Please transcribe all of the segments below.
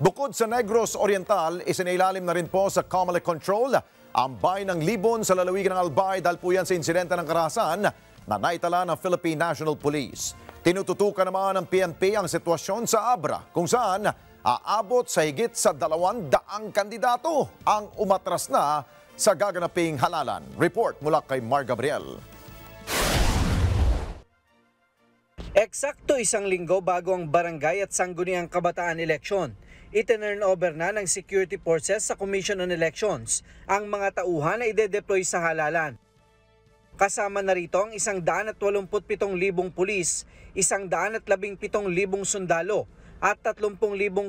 Bukod sa Negros Oriental, isinailalim na rin po sa Comelec Control ang bayan ng Libon sa lalawigan ng Albay dahil po yan sa insidente ng karahasan na naitala ng Philippine National Police. Tinututukan naman ng PNP ang sitwasyon sa Abra kung saan aabot sa higit sa 200 kandidato ang umatras na sa gaganaping halalan. Report mula kay Mar Gabriel. Eksakto isang linggo bago ang barangay at sangguniang kabataan eleksyon, itinurn over na ng security forces sa Commission on Elections ang mga tauhan na ide-deploy sa halalan. Kasama na rito ang 187,000 pulis, 117,000 sundalo at 30,000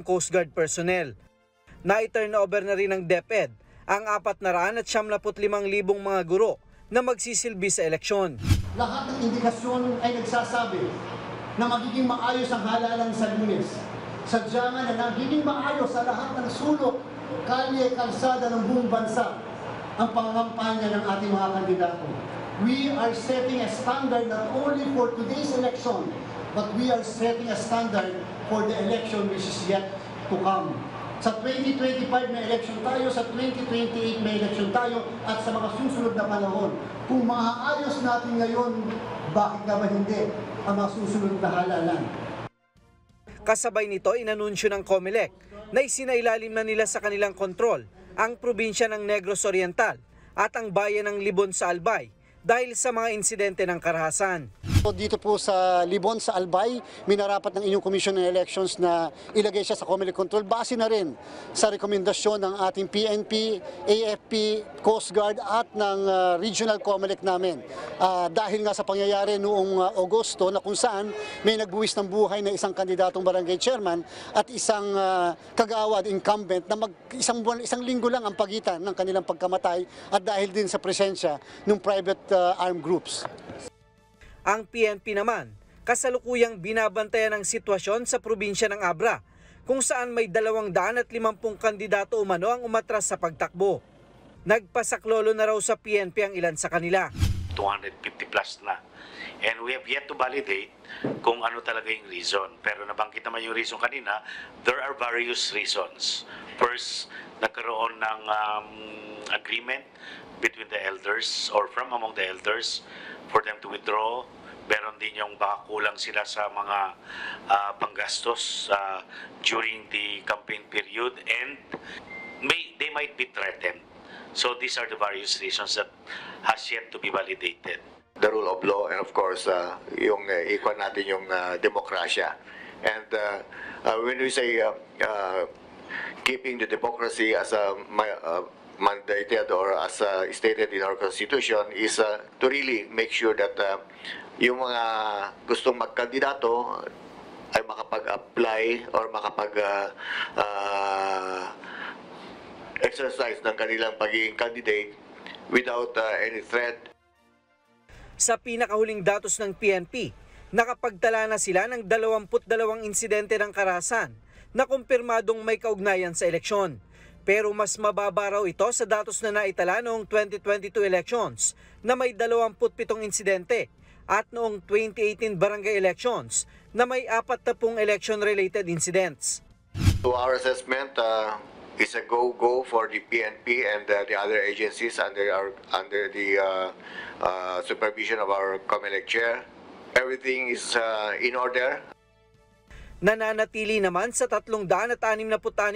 Coast Guard personnel. Na-turn over na rin ng DepEd ang 475,000 mga guro na magsisilbi sa eleksyon. Lahat ng indikasyon ay nagsasabi na magiging maayos ang halalan sa Lunes. Sadya nga na nagiging maayos sa lahat ng sulok, kalye, kalsada ng buong bansa ang pangangampanya ng ating mga kandidato. We are setting a standard not only for today's election, but we are setting a standard for the election which is yet to come. Sa 2025 may election tayo, sa 2028 may election tayo, at sa mga susunod na panahon. Kung maaayos natin ngayon, bakit naman hindi ang mga susunod na halalan? Kasabay nito, inanunsyo ng Comelec na isinailalim na nila sa kanilang kontrol ang probinsya ng Negros Oriental at ang bayan ng Libon sa Albay dahil sa mga insidente ng karahasan. Dito po sa Libon, sa Albay, minarapat ng inyong Commission on Elections na ilagay siya sa Comelec Control base na rin sa rekomendasyon ng ating PNP, AFP, Coast Guard at ng Regional Comelec namin. Dahil nga sa pangyayari noong Agosto na kung saan may nagbuwis ng buhay na isang kandidatong barangay chairman at isang kagawad incumbent na isang linggo lang ang pagitan ng kanilang pagkamatay at dahil din sa presensya ng private armed groups. Ang PNP naman, kasalukuyang binabantayan ang sitwasyon sa probinsya ng Abra, kung saan may 250 kandidato umano ang umatras sa pagtakbo. Nagpasaklolo na raw sa PNP ang ilan sa kanila. 250 plus na. And we have yet to validate kung ano talaga yung reason. Pero nabanggit naman yung reason kanina, there are various reasons. First, nagkaroon ng agreement between the elders or from among the elders for them to withdraw. Meron din yung baka kulang sila sa mga panggastos during the campaign period and they might be threatened. So these are the various reasons that has yet to be validated. The rule of law and of course yung ikon natin yung demokrasya. And when we say keeping the democracy as a mandated or as stated in our constitution is to really make sure that yung mga gustong magkandidato ay makapag-apply or exercise ng kanilang pagiging candidate without any threat. Sa pinakahuling datos ng PNP, nakapagtala na sila ng 22 insidente ng karahasan na kumpirmadong may kaugnayan sa eleksyon. Pero mas mababa raw ito sa datos na naitala noong 2022 elections na may 27 insidente at noong 2018 barangay elections na may 40 election-related incidents. To our assessment, it's a go-go for the PNP and the other agencies under the supervision of our Comelec chair. Everything is in order. Nananatili naman sa 366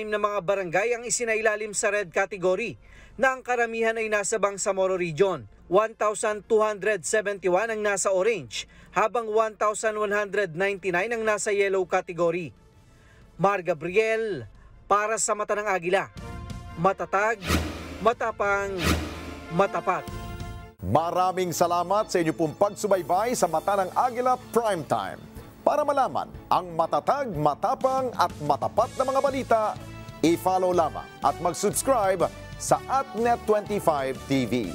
na mga barangay ang isinailalim sa red category na ang karamihan ay nasa Bangsamoro Region. 1,271 ang nasa orange habang 1,199 ang nasa yellow category. Mar Gabriel para sa Mata ng Agila. Matatag, matapang, matapat. Maraming salamat sa inyo pong pagsubaybay sa Mata ng Agila Primetime. Para malaman ang matatag, matapang at matapat na mga balita, i-follow lamang at mag-subscribe sa @Net25 TV.